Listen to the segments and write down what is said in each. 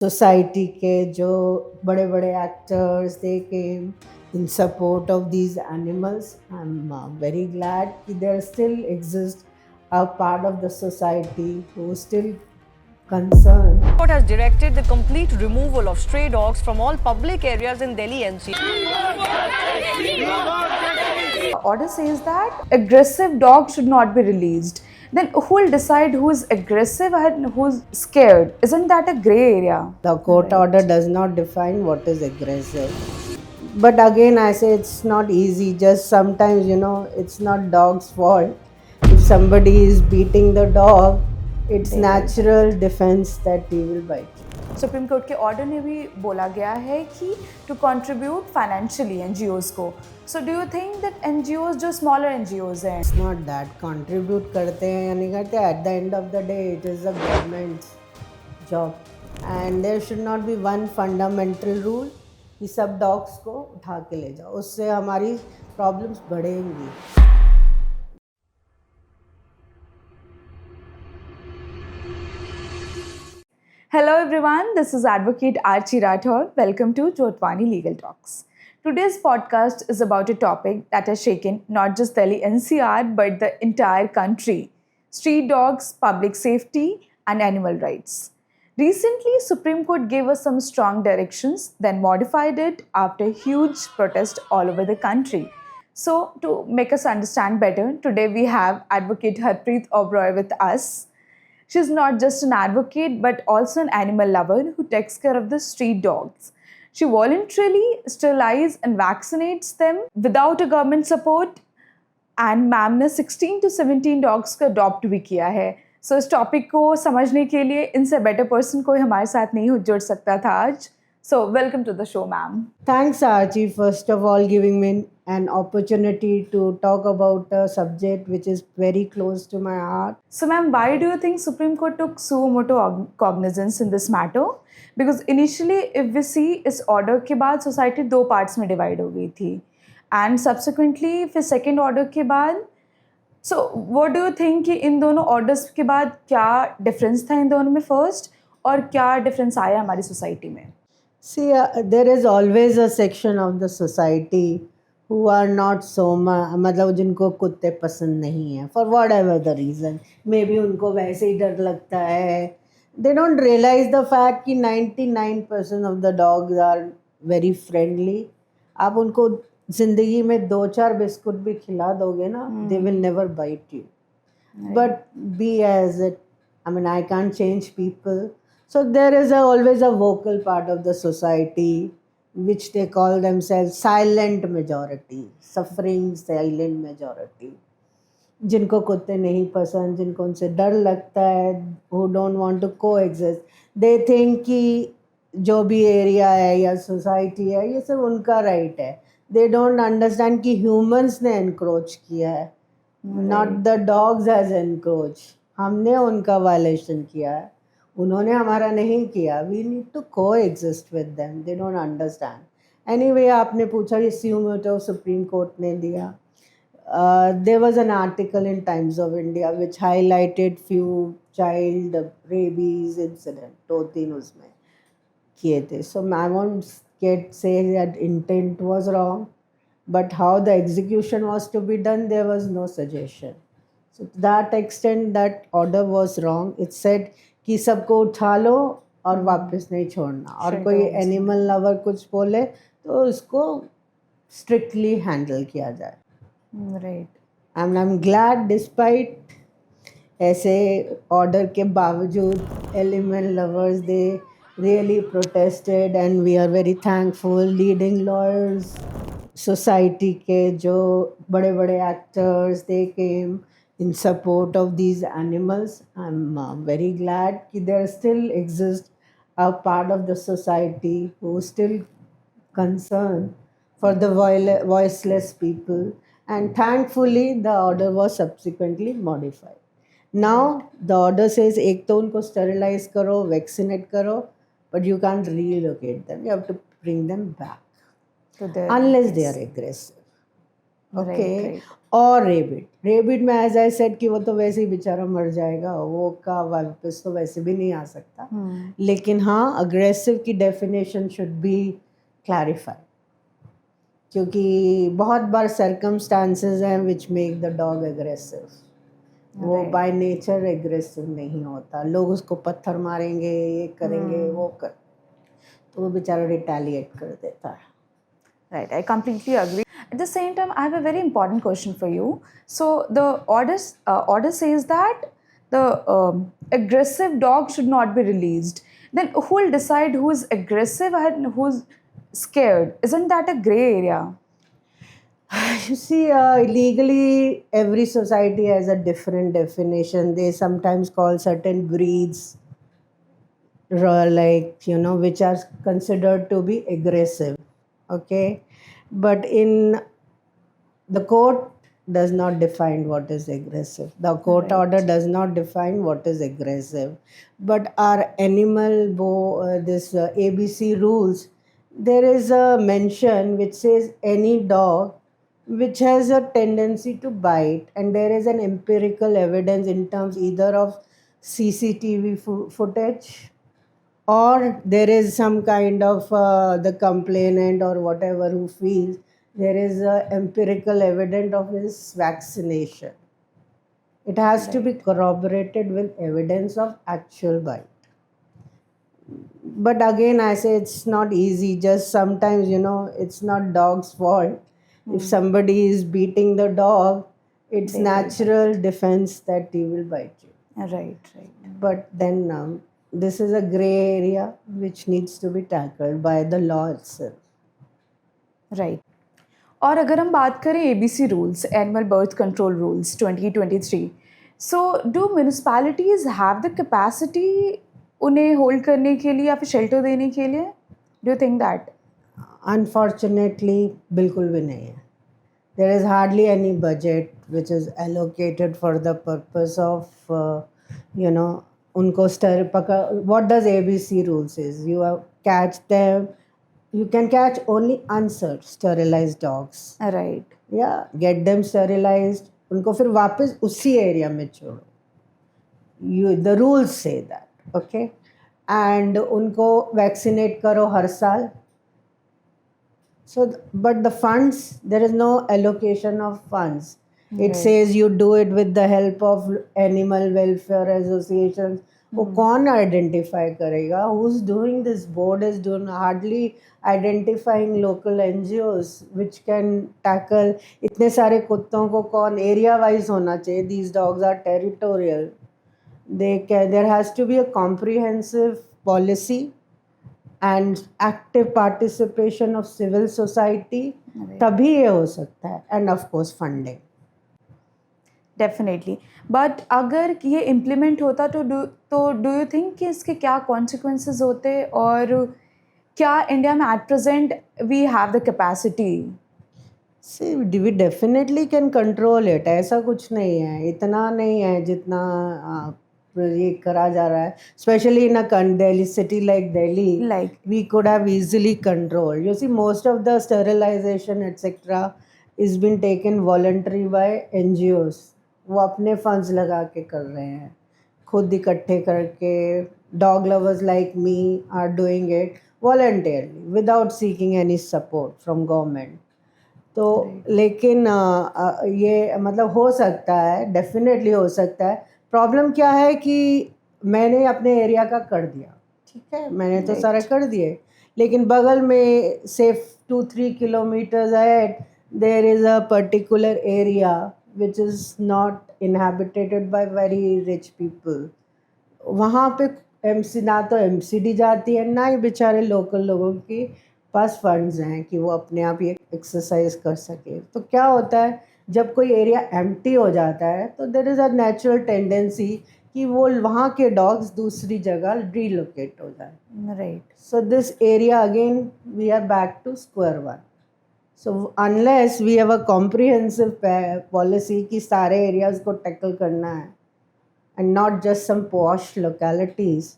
Society के जो बड़े बड़े actors they came in support of these animals. I'm very glad that there still exists a part of the society who is still concerned. Court has directed the complete removal of stray dogs from all public areas in Delhi NCR. Order says that aggressive dogs should not be released. Then who will decide who is aggressive and who's scared? Isn't that a grey area? The court order does not define what is aggressive. But again, I say it's not easy. Just sometimes, it's not dog's fault. If somebody is beating the dog, it's natural defense that he will bite. Supreme Court के order में भी बोला गया है कि to contribute financially NGOs को. So do you think that NGOs जो smaller NGOs हैं, इट्स नॉट दैट कंट्रीब्यूट करते हैं या नहीं करते, at the end of the day it is the government's job and there should not be one fundamental rule कि सब dogs को उठा के ले जाओ. उससे हमारी प्रॉब्लम्स बढ़ेंगी. Hello everyone, this is Advocate Archie Rathod. Welcome to Jotwani Legal Talks. Today's podcast is about a topic that has shaken not just Delhi NCR but the entire country: street dogs, public safety and animal rights. Recently, Supreme Court gave us some strong directions, then modified it after huge protest all over the country. So, to make us understand better, today we have Advocate Harpreet Oberoi with us. She's not just an advocate but also an animal lover who takes care of the street dogs. She voluntarily sterilizes and vaccinates them without a government support. And ma'am ने 16 to 17 dogs को adopt भी किया है. सो इस topic को समझने के लिए इनसे बेटर पर्सन कोई हमारे साथ नहीं जुड़ सकता था आज. So, welcome to the show, ma'am. Thanks, Archie, first of all, giving me an opportunity to talk about a subject which is very close to my heart. So, ma'am, why do you think Supreme Court took suo motu cognizance in this matter? Because initially, if we see, इस order के बाद society दो parts में divide हो गई थी, and subsequently फिर second order के बाद. So, what do you think कि इन दोनों orders के बाद क्या difference था इन दोनों में first, और क्या difference आया हमारी society में? See, there is always a section of the society who are not so मतलब जिनको कुत्ते पसंद नहीं है for whatever the reason. Maybe उनको वैसे ही डर लगता है. They don't realize the fact कि 99% of the dogs are very friendly. आप उनको ज़िंदगी में 2-4 बिस्कुट भी खिला दोगे ना, they will never bite you. But be as it. I mean, I can't change people. So there is always a vocal part of the society which they call themselves silent majority, suffering silent majority. जिनको कुत्ते नहीं पसंद, जिनको उनसे डर लगता है, who don't want to coexist. They think कि जो भी एरिया है या सोसाइटी है ये सब उनका राइट है. They don't understand कि humans ने encroach किया है, not the dogs has encroached. हमने उनका वायलेशन किया है, उन्होंने हमारा नहीं किया. We need to coexist with them. They don't understand. Anyway, आपने पूछा ये suo motu सुप्रीम कोर्ट ने दिया. There was an article in Times of India which highlighted few child rabies incident. 2-3 उसमें किए थे. So I won't get say that intent was wrong, but how the execution was to be done, there was no suggestion. So to that extent, that order was wrong. It said कि सबको उठा लो और वापस नहीं छोड़ना. और कोई animal lover कुछ बोले तो उसको स्ट्रिक्टली हैंडल किया जाए. Right. And I'm glad despite ऐसे ऑर्डर के बावजूद animal lovers they really protested and we are very thankful. Leading lawyers, society के जो बड़े बड़े actors, they came in support of these animals. I'm very glad that there still exists a part of the society who is still concerned for the voiceless people, and thankfully the order was subsequently modified. Now the order says एक तो उनको sterilize करो, vaccinate करो, but you can't relocate them. You have to bring them back unless they are aggressive. Okay right. और rapid में as I said कि वो तो वैसे ही बेचारा मर जाएगा, वो का वापस तो वैसे भी नहीं आ सकता। लेकिन हाँ, अग्रेसिव की डेफिनेशन शुड बी क्लैरिफाइड, क्योंकि बहुत बार सर्कमस्टांसेस हैं which make the dog aggressive. वो बाय नेचर एग्रेसिव नहीं होता, लोग उसको पत्थर मारेंगे, ये करेंगे, वो कर, तो वो बेचारा रिटेलिएट कर देता है। Right, I completely agree. At the same time, I have a very important question for you. So the order says that the aggressive dog should not be released. Then who will decide who is aggressive and who's scared? Isn't that a gray area? You see, legally, every society has a different definition. They sometimes call certain breeds, like, you know, which are considered to be aggressive. Okay, but in the court does not define what is aggressive. The court order does not define what is aggressive. But our this ABC rules, there is a mention which says any dog which has a tendency to bite, and there is an empirical evidence in terms either of CCTV footage, or there is some kind of the complainant or whatever who feels there is empirical evidence of his vaccination. It has to be corroborated with evidence of actual bite. But again, I say it's not easy. Just sometimes, you know, it's not dog's fault. If somebody is beating the dog, it's natural defense that he will bite you. Right. But then this is a gray area which needs to be tackled by the law itself. Right. और अगर हम बात करें ABC rules, Animal Birth Control Rules 2023, so do municipalities have the capacity उन्हें hold करने के लिए या फिर शेल्टर देने के लिए? Do you think that? Unfortunately, बिल्कुल भी नहीं है. There is hardly any budget which is allocated for the purpose of, you know, उनको what does ABC rule says? You catch them, you can catch only unsterilized dogs. Right. Yeah, get them sterilized, उनको फिर वापस उसी area में छोड़ो. The rules say that, okay? And उनको vaccinate करो हर साल. So, but the funds, there is no allocation of funds. It says you do it with the help of animal welfare associations. वो कौन identify करेगा? Who's doing this? Board is doing hardly identifying local NGOs which can tackle इतने सारे कुत्तों को कौन area wise होना चाहिए. These dogs are territorial. There has to be a comprehensive policy and active participation of civil society. तभी ये हो सकता है. And of course funding. Definitely. But अगर ये इम्प्लीमेंट होता तो डू यू थिंक कि इसके क्या कॉन्सिक्वेंसेस होते, और क्या इंडिया में at present we have the capacity? See, we definitely can control it. ऐसा कुछ नहीं है, इतना नहीं है जितना ये करा जा रहा है. Especially in a Delhi city like Delhi, we could have easily controlled. You see, most of the sterilization etc. is been taken voluntary by NGOs. वो अपने फंड्स लगा के कर रहे हैं, खुद इकट्ठे करके. Dog lovers like me are doing it voluntarily without seeking any support from government. तो लेकिन ये मतलब हो सकता है, डेफिनेटली हो सकता है. प्रॉब्लम क्या है कि मैंने अपने एरिया का कर दिया, ठीक है, मैंने तो सारा कर दिए, लेकिन बगल में से 2-3 kilometres ahead there is a particular area which is not inhabited by very rich people. वहाँ पे ना तो MCD जाती है, ना ही बेचारे लोकल लोगों के पास फंड्स हैं कि वो अपने आप ये एक्सरसाइज कर सके. तो क्या होता है, जब कोई एरिया एम्प्टी हो जाता है तो there is a natural tendency कि वो वहाँ के डॉग्स दूसरी जगह रिलोकेट हो जाए. Right. So this area again we are back to square one. So unless we have a comprehensive policy कि सारे areas को tackle करना है and not just some posh localities,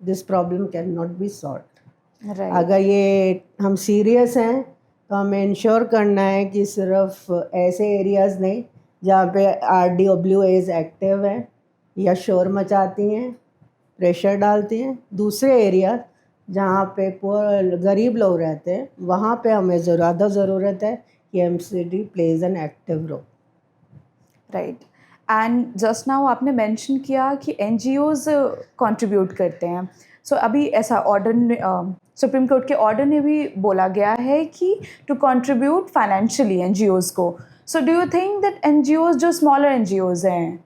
this problem cannot be solved. Right. अगर ये हम serious हैं तो हमें इंश्योर करना है कि सिर्फ ऐसे एरियाज़ नहीं जहाँ पे RDWAs एक्टिव है या शोर मचाती हैं, प्रेशर डालती हैं। दूसरे एरिया जहाँ पे पुअर गरीब लोग रहते हैं वहाँ पे हमें ज़्यादा ज़रूरत है कि MCD plays an active role. Right. And just now आपने मेंशन किया कि NGOs कंट्रीब्यूट करते हैं। सो अभी ऐसा ऑर्डर सुप्रीम कोर्ट के ऑर्डर ने भी बोला गया है कि टू कंट्रीब्यूट फाइनेंशियली NGOs को। So do you think that NGOs जो स्मॉलर NGOs हैं,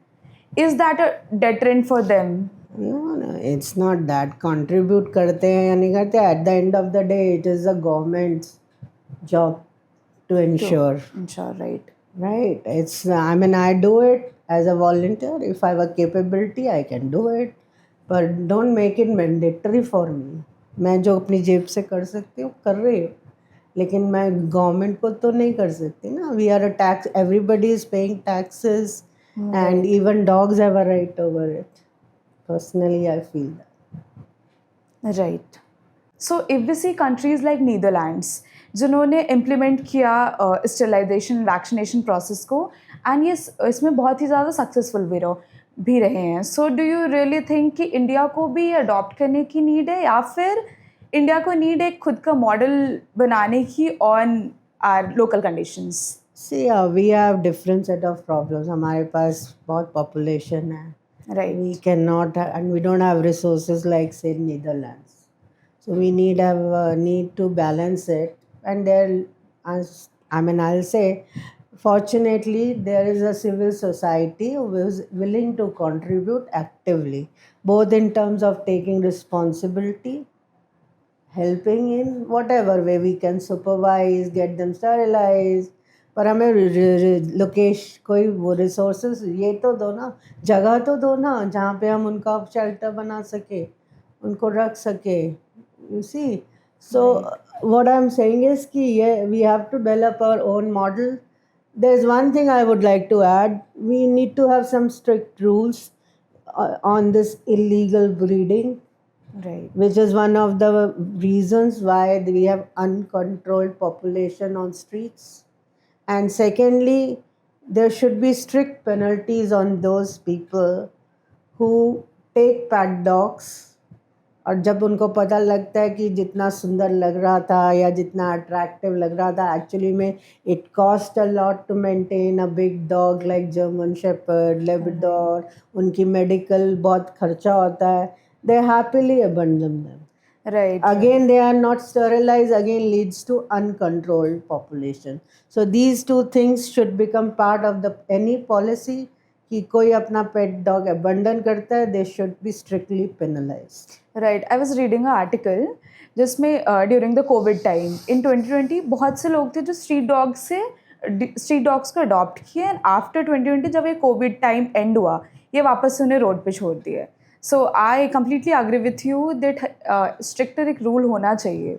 is that a deterrent for them? No, it's not that contribute करते हैं या नहीं करते. At the end of the day, it is the government's job to ensure. Right. Right. I mean, I do it as a volunteer. If I have a capability, I can do it. But don't make it mandatory for me. मैं जो अपनी जेब से कर सकती हूँ कर रही हूँ, लेकिन मैं गवर्नमेंट को तो नहीं कर सकती ना. We are a tax. Everybody is paying taxes, and even dogs have a right over it. Personally, I feel that. Right. So if we see countries like Netherlands जिन्होंने इम्प्लीमेंट किया स्टेरिलाइजेशन वैक्सीनेशन प्रोसेस को, and ये इसमें बहुत ही ज़्यादा successful भी रहे हैं. सो डू यू रियली थिंक कि इंडिया को भी अडॉप्ट करने की नीड है, या फिर इंडिया को नीड है खुद का मॉडल बनाने की on our local conditions? See, we have different set of problems. हमारे पास बहुत population है. Right. We cannot, and we don't have resources like say Netherlands. So we need to balance it. And there, I'll say, fortunately, there is a civil society who is willing to contribute actively, both in terms of taking responsibility, helping in whatever way we can supervise, get them sterilized. पर हमें location कोई वो resources ये तो दो ना, जगह तो दो ना जहाँ पे हम उनका शेल्टर बना सके, उनको रख सके. You see, so what I'm saying is कि we have to develop our own model. There's one thing I would like to add. We need to have some strict rules on this illegal breeding. Right. Which is one of the reasons why we have uncontrolled population on streets. And secondly, there should be strict penalties on those people who take pet dogs. और जब उनको पता लगता है कि जितना सुंदर लग रहा था या जितना अट्रैक्टिव लग रहा था, एक्चुअली में it cost a lot to maintain a big dog like German shepherd, Labrador, उनकी मेडिकल बहुत खर्चा होता है. They happily abandon them. Right. Again, they are not sterilized, again leads to uncontrolled population. So these two things should become part of any policy. कि कोई अपना pet dog abandon करता है, they should be strictly penalized. Right. I was reading an article जिसमें during the Covid time in 2020 बहुत से लोग थे जो स्ट्रीट डॉग्स को अडॉप्ट किए, एंड आफ्टर 2020 जब ये कोविड टाइम एंड हुआ, ये वापस उन्हें रोड पे छोड़ दिया. So I completely agree with you that stricter एक रूल होना चाहिए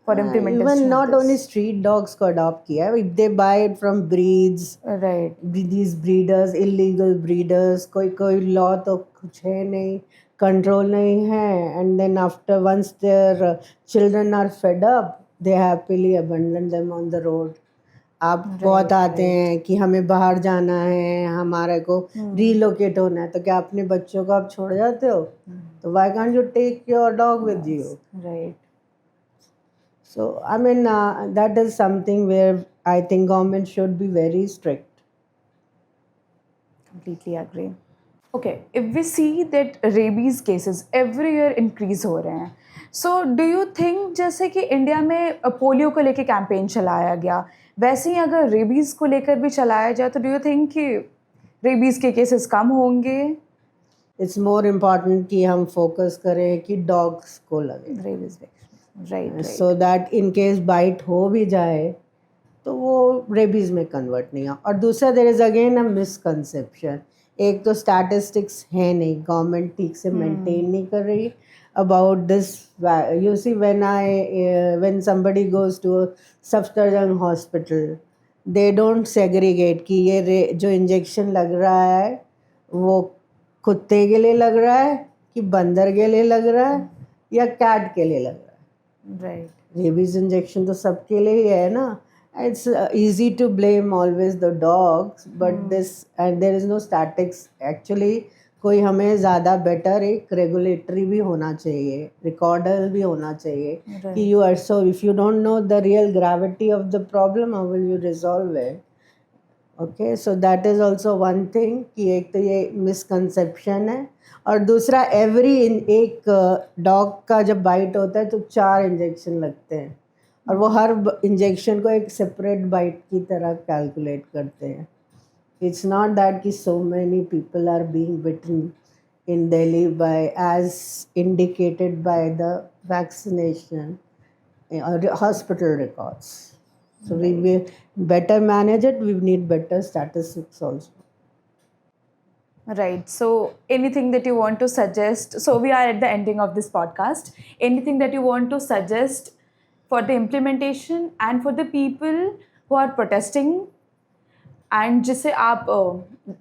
for implementation. Even not only street dogs को adopt किया है, if they buy it from breeds, right, these breeders, illegal breeders, कोई law तो कुछ है नहीं, control नहीं है, and then after once their children are fed up, they happily abandon them on the road. आप बहुत आते हैं कि हमें बाहर जाना है, हमारे को relocate होना है, तो क्या अपने बच्चों को आप छोड़ जाते हो? तो why can't you take your dog with you? Right. So, I mean, that is something where I think government should be very strict. Completely agree. Okay, if we see that rabies cases every year increase हो रहे हैं, so do you think जैसे कि India में polio को लेके campaign चलाया गया, वैसे ही अगर रेबीज़ को लेकर भी चलाया जाए, तो do you think कि रेबीज़ के केसेस कम होंगे? It's more important कि हम फोकस करें कि डॉग्स को लगे. Rabies right. So that in case bite हो भी जाए तो वो रेबीज़ में कन्वर्ट नहीं हो. और दूसरा there is again a misconception. एक तो स्टैटिस्टिक्स है नहीं, गवर्नमेंट ठीक से मेंटेन नहीं कर रही about this. You see when somebody goes to a Safdarjung hospital, they don't segregate कि ये जो इंजेक्शन लग रहा है वो कुत्ते के लिए लग रहा है कि बंदर के लिए लग रहा है या कैट के लिए लग रहा है. Right. रेबीज इंजेक्शन तो सबके लिए ही है ना. It's easy to blame always the dogs, but this and there is no statics. Actually, कोई हमें ज़्यादा बेटर एक रेगुलेटरी भी होना चाहिए, रिकॉर्डर भी होना चाहिए कि you are so if you don't know the real gravity of the problem, how will you resolve it? Okay, so that is also one thing कि एक तो ये मिसकंसेप्शन है और दूसरा एक डॉग का जब बाइट होता है तो 4 इंजेक्शन लगते हैं और वो हर इंजेक्शन को एक सेपरेट बाइट की तरह कैलकुलेट करते हैं. इट्स नॉट दैट कि so many people are being bitten in Delhi by as indicated by the vaccination or hospital records. So we will better manage it. We need better statistics also. Right. So, anything that you want to suggest? So, we are at the ending of this podcast. Anything that you want to suggest for the implementation and for the people who are protesting? And जिससे आप,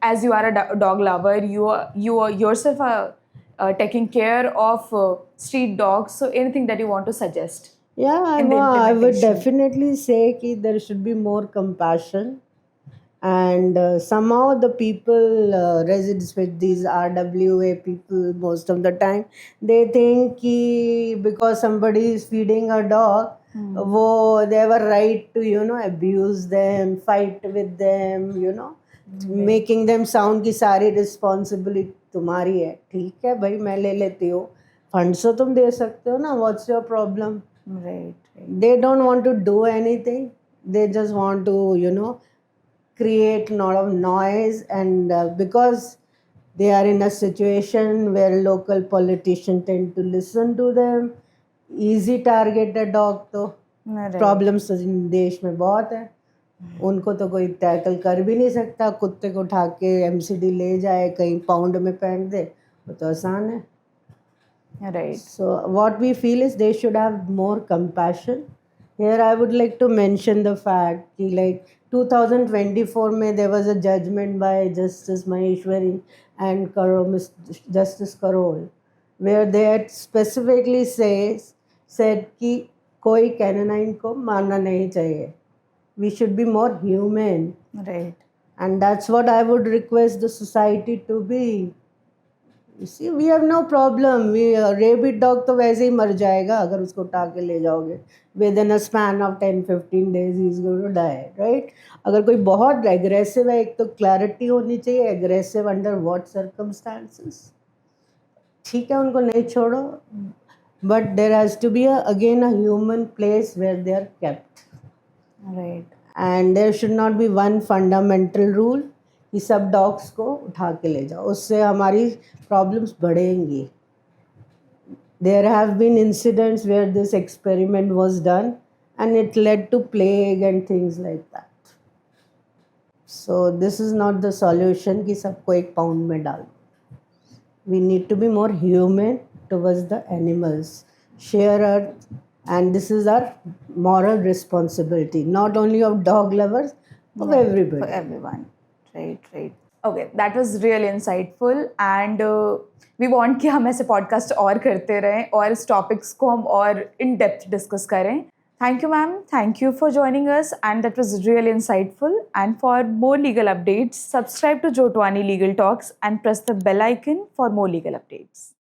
as you are a dog lover, you are yourself are taking care of street dogs. So, anything that you want to suggest? Yeah, I In the would implementation. definitely say that there should be more compassion. And somehow the people residents with these RWA people most of the time they think कि because somebody is feeding a dog वो they have a right to abuse them, fight with them, making them sound कि सारी responsibility तुम्हारी है. ठीक है भाई मैं ले लेती हूँ, फंड्स तो तुम दे सकते हो ना, what's your problem? Right. They don't want to do anything, they just want to create a lot of noise. And because they are in a situation where local politicians tend to listen to them, easy target a dog. तो problems देश में बहुत है, उनको तो कोई tackle कर भी नहीं सकता. कुत्ते को उठा के MCD ले जाए, कहीं पाउंड में फेंक दे, वो तो आसान है. Right. So what we feel is they should have more compassion. Here I would like to mention the fact that like 2024 में there was a judgment by Justice Maheshwari and Justice Karol where they had specifically said कि कोई canine को मारना नहीं चाहिए. We should be more human. Right. And that's what I would request the society to be. You see, we have no problem. Rabid dog तो वैसे ही मर जाएगा अगर उसको उठा के ले जाओगे. Within a span of 10-15 days he is going to die, right? अगर कोई बहुत aggressive है, एक तो clarity होनी चाहिए, aggressive under what circumstances. ठीक है उनको नहीं छोड़ो, but there has to be again a human place where they are kept. Right. And there should not be one fundamental rule कि सब डॉग्स को उठा के ले जाओ, उससे हमारी प्रॉब्लम्स बढ़ेंगी. There have been incidents where this experiment was done and it led to plague and things like that. So this is not the solution कि सबको एक पाउंड में डालो. We need to be more human towards the animals, share earth, and this is our moral responsibility, not only of dog lovers, of everybody. For everyone. Right. Okay, that was really insightful and we want कि हम ऐसे podcast और करते रहें और इस topics को हम और in depth discuss करें. Thank you, ma'am. Thank you for joining us and that was really insightful. And for more legal updates, subscribe to Jotwani Legal Talks and press the bell icon for more legal updates.